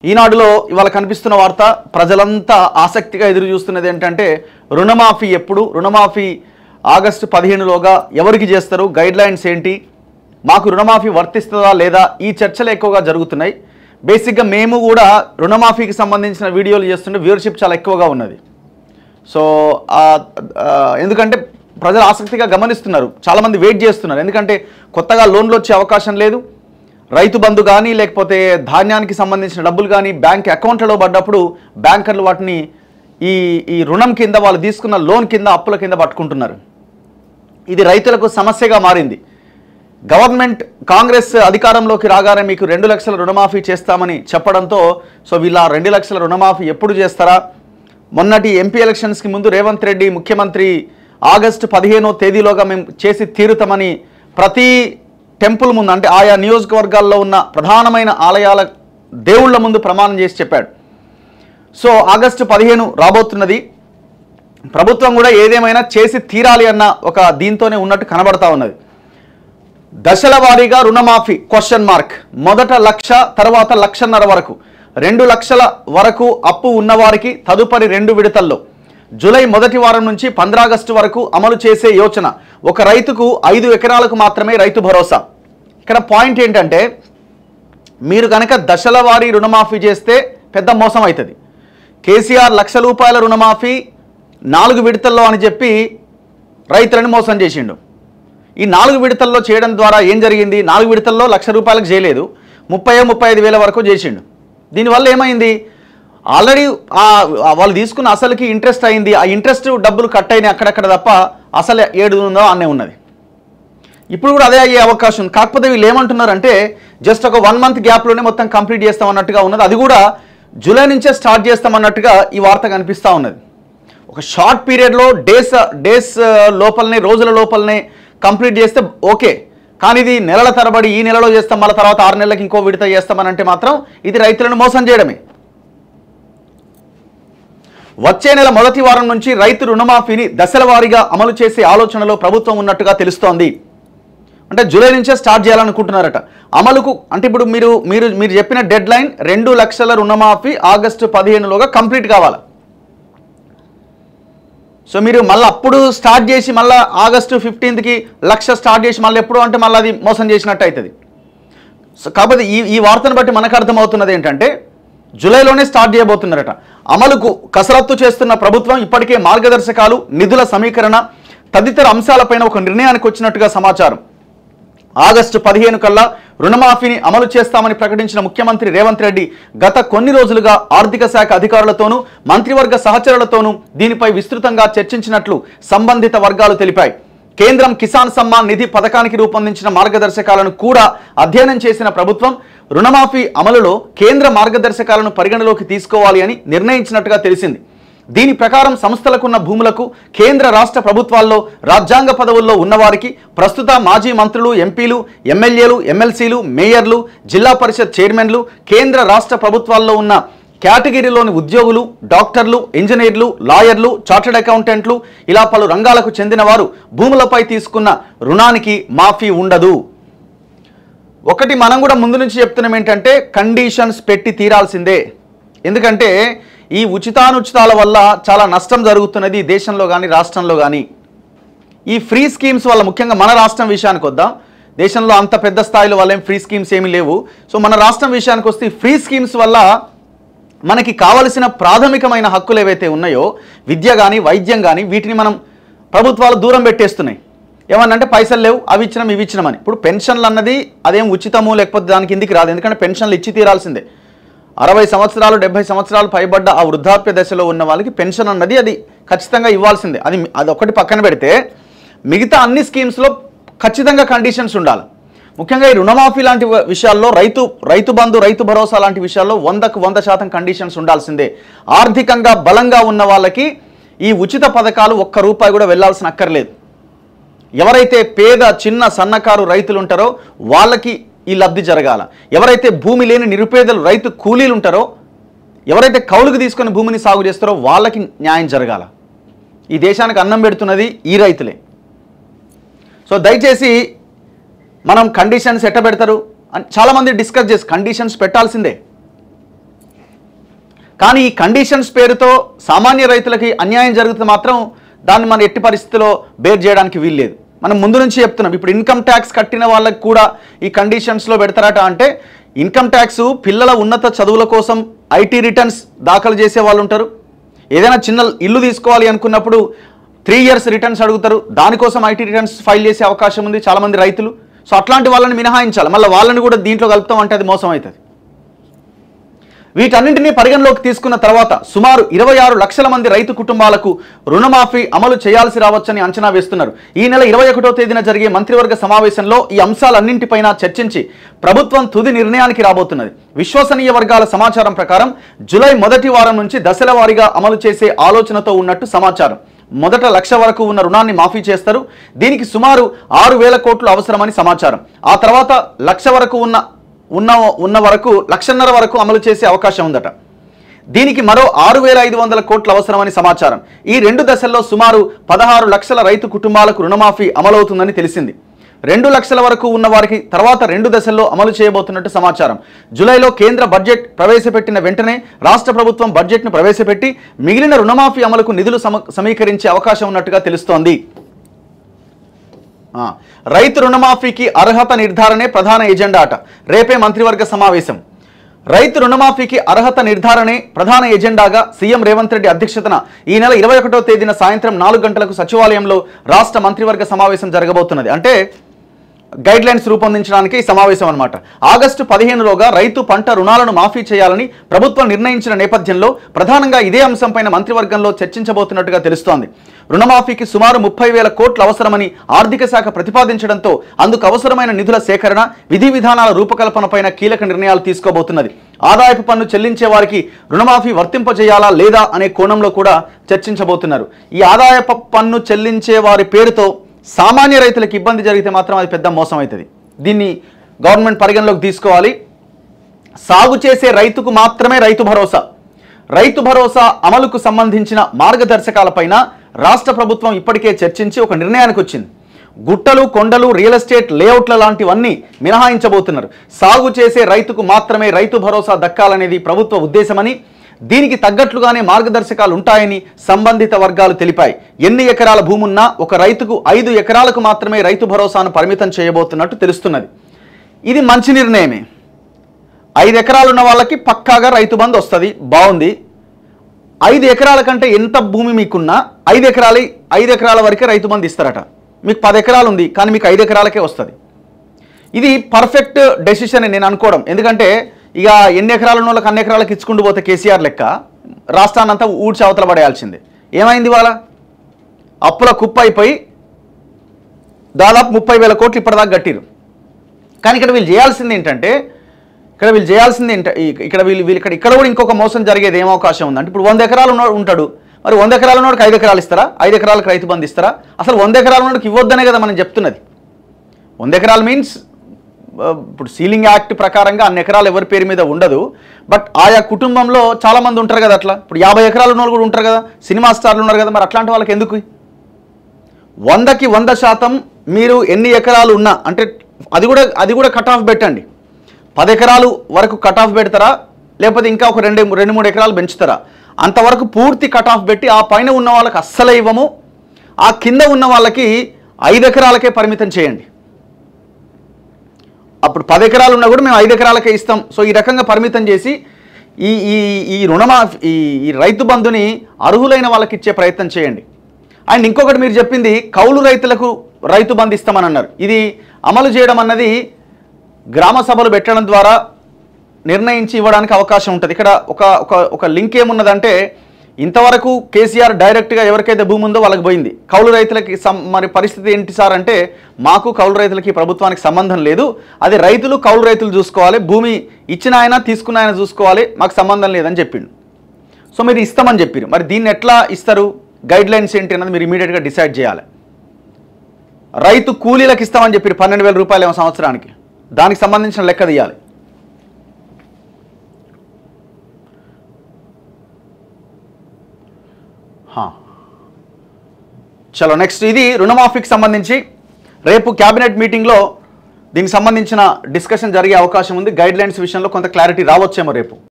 ఈనాడులో ఇవాళ కనిపిస్తున్న వార్త ప్రజలంతా ఆసక్తిగా ఎదురు చూస్తున్నది ఏంటంటే రుణమాఫీ ఎప్పుడు, రుణమాఫీ ఆగస్టు 15లోగా ఎవరికి చేస్తారు, గైడ్ లైన్స్ ఏంటి, మాకు రుణమాఫీ వర్తిస్తుందా లేదా, ఈ చర్చలు ఎక్కువగా జరుగుతున్నాయి. బేసిక్గా మేము కూడా రుణమాఫీకి సంబంధించిన వీడియోలు చేస్తుంటే వ్యూవర్షిప్ చాలా ఎక్కువగా ఉన్నది. సో ఎందుకంటే ప్రజలు ఆసక్తిగా గమనిస్తున్నారు, చాలామంది వెయిట్ చేస్తున్నారు. ఎందుకంటే కొత్తగా లోన్లు వచ్చే అవకాశం లేదు. రైతు బంధు కానీ లేకపోతే ధాన్యానికి సంబంధించిన డబ్బులు కానీ బ్యాంక్ అకౌంట్లలో పడ్డప్పుడు బ్యాంకర్లు వాటిని ఈ రుణం కింద, వాళ్ళు తీసుకున్న లోన్ కింద, అప్పుల కింద పట్టుకుంటున్నారు. ఇది రైతులకు సమస్యగా మారింది. గవర్నమెంట్ కాంగ్రెస్ అధికారంలోకి రాగానే మీకు 2 లక్షల రుణమాఫీ చేస్తామని చెప్పడంతో సో వీళ్ళ 2 లక్షల రుణమాఫీ ఎప్పుడు చేస్తారా? మొన్నటి ఎంపీ ఎలక్షన్స్కి ముందు రేవంత్ రెడ్డి ముఖ్యమంత్రి ఆగస్టు 15వ తేదీలోగా మేము చేసి తీరుతామని ప్రతి టెంపుల్ ముందు, అంటే ఆయా నియోజకవర్గాల్లో ఉన్న ప్రధానమైన ఆలయాల దేవుళ్ళ ముందు ప్రమాణం చేసి చెప్పాడు. So August 15 రాబోతున్నది. ప్రభుత్వం కూడా ఏదేమైనా చేసి తీరాలి అన్న ఒక దీంతోనే ఉన్నట్టు కనబడతా ఉన్నది. దశల వారీగా రుణమాఫీ క్వశ్చన్ మార్క్. మొదట 1,00,000, తర్వాత 1,50,000 వరకు, 2 లక్షల వరకు అప్పు ఉన్నవారికి తదుపరి 2 విడతల్లో జూలై మొదటి వారం నుంచి 15 ఆగస్టు వరకు అమలు చేసే యోచన. ఒక రైతుకు 5 ఎకరాలకు మాత్రమే రైతు భరోసా. ఇక్కడ పాయింట్ ఏంటంటే మీరు కనుక దశల వారీ రుణమాఫీ చేస్తే పెద్ద మోసం అవుతుంది. కేసీఆర్ ₹1,00,000 రుణమాఫీ 4 విడతల్లో అని చెప్పి రైతులను మోసం చేసిండు. ఈ 4 విడతల్లో చేయడం ద్వారా ఏం జరిగింది? 4 విడతల్లో ₹1,00,000 చేయలేదు, 30-35 వేల వరకు చేసిండు. దీనివల్ల ఏమైంది? ఆల్రెడీ వాళ్ళు తీసుకున్న అసలుకి ఇంట్రెస్ట్ అయింది, ఆ ఇంట్రెస్ట్ డబ్బులు కట్ అయినాయి అక్కడక్కడ తప్ప అసలు 700 అనే ఉన్నది. ఇప్పుడు కూడా అదే అయ్యే అవకాశం ఉంది. కాకపోతే వీళ్ళు ఏమంటున్నారంటే జస్ట్ ఒక 1 మంత్ గ్యాప్లోనే మొత్తం కంప్లీట్ చేస్తామన్నట్టుగా ఉన్నది. అది కూడా జూలై నుంచే స్టార్ట్ చేస్తామన్నట్టుగా ఈ వార్త కనిపిస్తూ ఉన్నది. ఒక షార్ట్ పీరియడ్లో డేస్ లోపలనే, రోజుల లోపలనే కంప్లీట్ చేస్తే ఓకే. కానీ ఇది నెలల తరబడి ఈ నెలలో చేస్తాం, మళ్ళీ తర్వాత 6 నెలలకు ఇంకో విడత చేస్తామనంటే మాత్రం ఇది రైతులను మోసం చేయడమే. వచ్చే నెల మొదటి వారం నుంచి రైతు రుణమాఫీని దశల వారీగా అమలు చేసే ఆలోచనలో ప్రభుత్వం ఉన్నట్టుగా తెలుస్తోంది. అంటే జూలై నుంచే స్టార్ట్ చేయాలనుకుంటున్నారట అమలుకు. అంటే ఇప్పుడు మీరు చెప్పిన డెడ్ లైన్ 2 లక్షల రుణమాఫీ ఆగస్టు 15లోగా కంప్లీట్ కావాలి. సో మీరు మళ్ళీ అప్పుడు స్టార్ట్ చేసి మళ్ళీ ఆగస్టు 15కి 1,00,000 స్టార్ట్ చేసి మళ్ళీ ఎప్పుడు అంటే మళ్ళీ అది మోసం చేసినట్టు అవుతుంది. సో కాబట్టి ఈ వార్తను బట్టి మనకు అర్థమవుతున్నది ఏంటంటే జూలైలోనే స్టార్ట్ చేయబోతున్నారట. అమలుకు కసరత్తు చేస్తున్న ప్రభుత్వం ఇప్పటికే మార్గదర్శకాలు, నిధుల సమీకరణ తదితర అంశాలపైన ఒక నిర్ణయానికి వచ్చినట్టుగా సమాచారం. ఆగస్టు 15 కల్లా రుణమాఫీని అమలు చేస్తామని ప్రకటించిన ముఖ్యమంత్రి రేవంత్ రెడ్డి గత కొన్ని రోజులుగా ఆర్థిక శాఖ అధికారులతోనూ మంత్రివర్గ సహచరులతోనూ దీనిపై విస్తృతంగా చర్చించినట్లు సంబంధిత వర్గాలు తెలిపాయి. కేంద్రం కిసాన్ సమ్మాన్ నిధి పథకానికి రూపొందించిన మార్గదర్శకాలను కూడా అధ్యయనం చేసిన ప్రభుత్వం రుణమాఫీ అమలులో కేంద్ర మార్గదర్శకాలను పరిగణలోకి తీసుకోవాలి అని నిర్ణయించినట్టుగా తెలిసింది. దీని ప్రకారం సంస్థలకున్న భూములకు కేంద్ర రాష్ట్ర ప్రభుత్వాల్లో రాజ్యాంగ పదవుల్లో ఉన్నవారికి, ప్రస్తుత మాజీ మంత్రులు, ఎంపీలు, ఎమ్మెల్యేలు, ఎమ్మెల్సీలు, మేయర్లు, జిల్లా పరిషత్ చైర్మన్లు, కేంద్ర రాష్ట్ర ప్రభుత్వాల్లో ఉన్న కేటగిరీలోని ఉద్యోగులు, డాక్టర్లు, ఇంజనీర్లు, లాయర్లు, చార్టెడ్ అకౌంటెంట్లు, ఇలా పలు రంగాలకు చెందిన వారు భూములపై తీసుకున్న రుణానికి మాఫీ ఉండదు. ఒకటి మనం కూడా ముందు నుంచి చెప్తున్నాం ఏంటంటే కండిషన్స్ పెట్టి తీరాల్సిందే. ఎందుకంటే ఈ ఉచితానుచితాల వల్ల చాలా నష్టం జరుగుతున్నది దేశంలో కానీ రాష్ట్రంలో కానీ. ఈ ఫ్రీ స్కీమ్స్ వల్ల, ముఖ్యంగా మన రాష్ట్రం విషయానికి వద్దాం. దేశంలో అంత పెద్ద స్థాయిలో వల్ల ఫ్రీ స్కీమ్స్ ఏమీ లేవు. సో మన రాష్ట్రం విషయానికి వస్తే ఫ్రీ స్కీమ్స్ వల్ల మనకి కావలసిన ప్రాథమికమైన హక్కులు ఏవైతే ఉన్నాయో, విద్య కానీ వైద్యం కానీ, వీటిని మనం ప్రభుత్వాలు దూరం పెట్టేస్తున్నాయి. ఏమన్నంటే పైసలు లేవు, అవి ఇచ్చినాం ఇవి ఇచ్చినామని. ఇప్పుడు పెన్షన్లు అన్నది అదేం ఉచితము లేకపోతే దాని కిందికి రాదు. ఎందుకంటే పెన్షన్లు ఇచ్చి తీరాల్సిందే. 60 సంవత్సరాలు 70 సంవత్సరాలు పైబడ్డ ఆ వృద్ధాప్య దశలో ఉన్న వాళ్ళకి పెన్షన్ అన్నది అది ఖచ్చితంగా ఇవ్వాల్సిందే. అది ఒకటి పక్కన పెడితే మిగతా అన్ని స్కీమ్స్లో ఖచ్చితంగా కండిషన్స్ ఉండాలి. ముఖ్యంగా ఈ రుణమాఫీ లాంటి విషయాల్లో, రైతు బంధు, రైతు భరోసా లాంటి విషయాల్లో 100కు 100% కండిషన్స్ ఉండాల్సిందే. ఆర్థికంగా బలంగా ఉన్న వాళ్ళకి ఈ ఉచిత పథకాలు ₹1 కూడా వెళ్లాల్సిన అక్కర్లేదు. ఎవరైతే పేద, చిన్న, సన్నకారు రైతులు ఉంటారో వాళ్ళకి ఈ లబ్ధి జరగాల. ఎవరైతే భూమి లేని నిరుపేదలు, రైతు కూలీలు ఉంటారో, ఎవరైతే కౌలుకు తీసుకొని భూమిని సాగు చేస్తారో వాళ్ళకి న్యాయం జరగాల. ఈ దేశానికి అన్నం పెడుతున్నది ఈ రైతులే. సో దయచేసి మనం కండిషన్స్ ఎట్ట పెడతారు అని చాలామంది డిస్కస్ చేసి కండిషన్స్ పెట్టాల్సిందే. కానీ ఈ కండిషన్స్ పేరుతో సామాన్య రైతులకి అన్యాయం జరుగుతుంది మాత్రం దాన్ని మనం ఎట్టి పరిస్థితిలో బేర్ చేయడానికి వీల్లేదు. మనం ముందు నుంచి చెప్తున్నాం, ఇప్పుడు ఇన్కమ్ ట్యాక్స్ కట్టిన వాళ్ళకి కూడా ఈ కండిషన్స్లో పెడతారట. అంటే ఇన్కమ్ ట్యాక్స్ పిల్లల ఉన్నత చదువుల కోసం ఐటీ రిటర్న్స్ దాఖలు చేసే వాళ్ళు ఉంటారు. ఏదైనా చిన్న ఇల్లు తీసుకోవాలి అనుకున్నప్పుడు 3 years రిటర్న్స్ అడుగుతారు, దానికోసం ఐటీ రిటర్న్స్ ఫైల్ చేసే అవకాశం ఉంది చాలామంది రైతులు. సో అట్లాంటి వాళ్ళని మినహాయించాలి, మళ్ళీ వాళ్ళని కూడా దీంట్లో కలుపుతాం అంటే అది మోసం అవుతుంది. వీటన్నింటినీ పరిగణలోకి తీసుకున్న తర్వాత సుమారు 26 లక్షల మంది రైతు కుటుంబాలకు రుణమాఫీ అమలు చేయాల్సి రావచ్చని అంచనా వేస్తున్నారు. ఈ నెల 21వ తేదీన జరిగే మంత్రివర్గ సమావేశంలో ఈ అంశాలన్నింటిపైన చర్చించి ప్రభుత్వం తుది నిర్ణయానికి రాబోతున్నది. విశ్వసనీయ వర్గాల సమాచారం ప్రకారం జూలై మొదటి వారం నుంచి దశల వారీగా అమలు చేసే ఆలోచనతో ఉన్నట్టు సమాచారం. మొదట 1 లక్ష వరకు ఉన్న రుణాన్ని మాఫీ చేస్తారు. దీనికి సుమారు 6,000 కోట్లు అవసరమని సమాచారం. ఆ తర్వాత 1 లక్ష వరకు ఉన్న వరకు 1.5 లక్షల వరకు అమలు చేసే అవకాశం ఉందట. దీనికి మరో 6,500 కోట్లు అవసరమని సమాచారం. ఈ 2 దశల్లో సుమారు 16 లక్షల రైతు కుటుంబాలకు రుణమాఫీ అమలవుతుందని తెలిసింది. 2 లక్షల వరకు ఉన్న వారికి తర్వాత 2 దశల్లో అమలు చేయబోతున్నట్టు సమాచారం. జూలైలో కేంద్ర బడ్జెట్ ప్రవేశపెట్టిన వెంటనే రాష్ట్ర ప్రభుత్వం బడ్జెట్ను ప్రవేశపెట్టి మిగిలిన రుణమాఫీ అమలుకు నిధులు సమీకరించే అవకాశం ఉన్నట్టుగా తెలుస్తోంది. రైతు రుణమాఫీకి అర్హత నిర్ధారణే ప్రధాన ఎజెండా అట. రేపే మంత్రివర్గ సమావేశం. రైతు రుణమాఫీకి అర్హత నిర్ధారణే ప్రధాన ఎజెండాగా సీఎం రేవంత్ రెడ్డి అధ్యక్షతన ఈ నెల 21వ తేదీన సాయంత్రం 4 గంటలకు సచివాలయంలో రాష్ట్ర మంత్రివర్గ సమావేశం జరగబోతున్నది. అంటే గైడ్లైన్స్ రూపొందించడానికి ఈ సమావేశం అన్నమాట. ఆగస్టు 15లోగా రైతు పంట రుణాలను మాఫీ చేయాలని ప్రభుత్వం నిర్ణయించిన నేపథ్యంలో ప్రధానంగా ఇదే అంశంపైన మంత్రివర్గంలో చర్చించబోతున్నట్టుగా తెలుస్తోంది. రుణమాఫీకి సుమారు 30,000 కోట్లు అవసరమని ఆర్థిక శాఖ ప్రతిపాదించడంతో అందుకు అవసరమైన నిధుల సేకరణ, విధి విధానాల రూపకల్పనపైన కీలక నిర్ణయాలు తీసుకోబోతున్నది. ఆదాయపు పన్ను చెల్లించే వారికి రుణమాఫీ వర్తింపజేయాలా లేదా అనే కోణంలో కూడా చర్చించబోతున్నారు. ఈ ఆదాయపు పన్ను చెల్లించే వారి పేరుతో సామాన్య రైతులకు ఇబ్బంది జరిగితే మాత్రం అది పెద్ద మోసం అవుతుంది. దీన్ని గవర్నమెంట్ పరిగణలోకి తీసుకోవాలి. సాగు చేసే రైతుకు మాత్రమే రైతు భరోసా. రైతు భరోసా అమలుకు సంబంధించిన మార్గదర్శకాలపైన రాష్ట్ర ప్రభుత్వం ఇప్పటికే చర్చించి ఒక నిర్ణయానికి వచ్చింది. గుట్టలు, కొండలు, రియల్ ఎస్టేట్ లేఅవుట్ల లాంటివన్నీ మినహాయించబోతున్నారు. సాగు చేసే రైతుకు మాత్రమే రైతు భరోసా దక్కాలనేది ప్రభుత్వ ఉద్దేశమని, దీనికి తగ్గట్లుగానే మార్గదర్శకాలు ఉంటాయని సంబంధిత వర్గాలు తెలిపాయి. ఎన్ని ఎకరాల భూమున్నా ఒక రైతుకు 5 ఎకరాలకు మాత్రమే రైతు భరోసాను పరిమితం చేయబోతున్నట్టు తెలుస్తున్నది. ఇది మంచి నిర్ణయమే. 5 ఎకరాలు ఉన్న వాళ్ళకి పక్కాగా రైతు బంధు వస్తుంది, బాగుంది. 5 ఎకరాల కంటే ఎంత భూమి మీకున్నా 5 ఎకరాల వరకే రైతు బంధు ఇస్తారట. మీకు 10 ఎకరాలు ఉంది కానీ మీకు 5 ఎకరాలకే వస్తుంది. ఇది పర్ఫెక్ట్ డెసిషన్ అని నేను అనుకోవడం. ఎందుకంటే ఇక ఎన్ని ఎకరాలు ఉన్న వాళ్ళకి అన్ని ఎకరాలకు ఇచ్చుకుంటూ పోతే కేసీఆర్ లెక్క రాష్ట్రాన్ని అంతా ఊడ్చి అవతల పడేయాల్సిందే. ఏమైంది వాళ్ళ అప్పుల కుప్ప అయిపోయి దాదాపు 30,000 కోట్లు ఇప్పటిదాకా కట్టిరు. కానీ ఇక్కడ వీళ్ళు చేయాల్సింది ఏంటంటే ఇక్కడ కూడా ఇంకొక మోసం జరిగేది ఏం అవకాశం ఉందంటే, ఇప్పుడు 100 ఎకరాలు ఉంటాడు, మరి 100 ఎకరాలు ఉన్నోడికి 5 ఎకరాలు ఇస్తారా? 5 ఎకరాలకు రైతు బంధు ఇస్తారా? అసలు 100 ఎకరాలు ఉన్నోడికి ఇవ్వద్దనే కదా మనం చెప్తున్నది. 100 ఎకరాలు మీన్స్ ఇప్పుడు సీలింగ్ యాక్ట్ ప్రకారంగా అన్ని ఎకరాలు ఎవరి పేరు మీద ఉండదు. బట్ ఆయా కుటుంబంలో చాలామంది ఉంటారు కదా. అట్లా ఇప్పుడు 50 ఎకరాలు ఉన్న వాళ్ళు కూడా ఉంటారు కదా, సినిమా స్టార్లు ఉన్నారు కదా. మరి అట్లాంటి వాళ్ళకి ఎందుకు 100కి 100% మీరు ఎన్ని ఎకరాలు ఉన్నా అంటే అది కూడా కట్ ఆఫ్ పెట్టండి. 10 ఎకరాలు వరకు కట్ ఆఫ్ పెడతారా, లేకపోతే ఇంకా ఒక 2-3 ఎకరాలు పెంచుతారా? అంతవరకు పూర్తి కట్ ఆఫ్ పెట్టి ఆ పైన ఉన్న వాళ్ళకి అస్సలే ఇవ్వము, ఆ కింద ఉన్న వాళ్ళకి 5 ఎకరాలకే పరిమితం చేయండి. అప్పుడు 10 ఎకరాలు ఉన్నా కూడా మేము 5 ఎకరాలకే ఇస్తాం. సో ఈ రకంగా పరిమితం చేసి ఈ రుణమాఫీ ఈ రైతు బంధుని అర్హులైన వాళ్ళకి ఇచ్చే ప్రయత్నం చేయండి. అండ్ ఇంకొకటి మీరు చెప్పింది కౌలు రైతులకు రైతు బంధు ఇస్తామని అన్నారు. ఇది అమలు చేయడం అన్నది గ్రామ సభలు పెట్టడం ద్వారా నిర్ణయించి ఇవ్వడానికి అవకాశం ఉంటుంది. ఇక్కడ ఒక లింక్ ఏమున్నదంటే, ఇంతవరకు కేసీఆర్ డైరెక్ట్గా ఎవరికైతే భూమి ఉందో వాళ్ళకి పోయింది. కౌలు రైతులకి మరి పరిస్థితి ఏంటి సార్ అంటే, మాకు కౌలు రైతులకి ప్రభుత్వానికి సంబంధం లేదు, అది రైతులు కౌలు రైతులు చూసుకోవాలి, భూమి ఇచ్చిన ఆయన తీసుకున్న ఆయన చూసుకోవాలి, మాకు సంబంధం లేదని చెప్పిండు. సో మీరు ఇస్తామని చెప్పారు. మరి దీన్ని ఎట్లా ఇస్తారు, గైడ్ లైన్స్ ఏంటి అన్నది మీరు ఇమీడియట్గా డిసైడ్ చేయాలి. రైతు కూలీలకు ఇస్తామని చెప్పారు 12,000 రూపాయలు ఏమో సంవత్సరానికి, దానికి సంబంధించిన లెక్క తీయాలి. చలో నెక్స్ట్, ఇది రుణమాఫీకి సంబంధించి రేపు క్యాబినెట్ మీటింగ్లో దీనికి సంబంధించిన డిస్కషన్ జరిగే అవకాశం ఉంది. గైడ్ లైన్స్ విషయంలో కొంత క్లారిటీ రావచ్చేమో రేపు.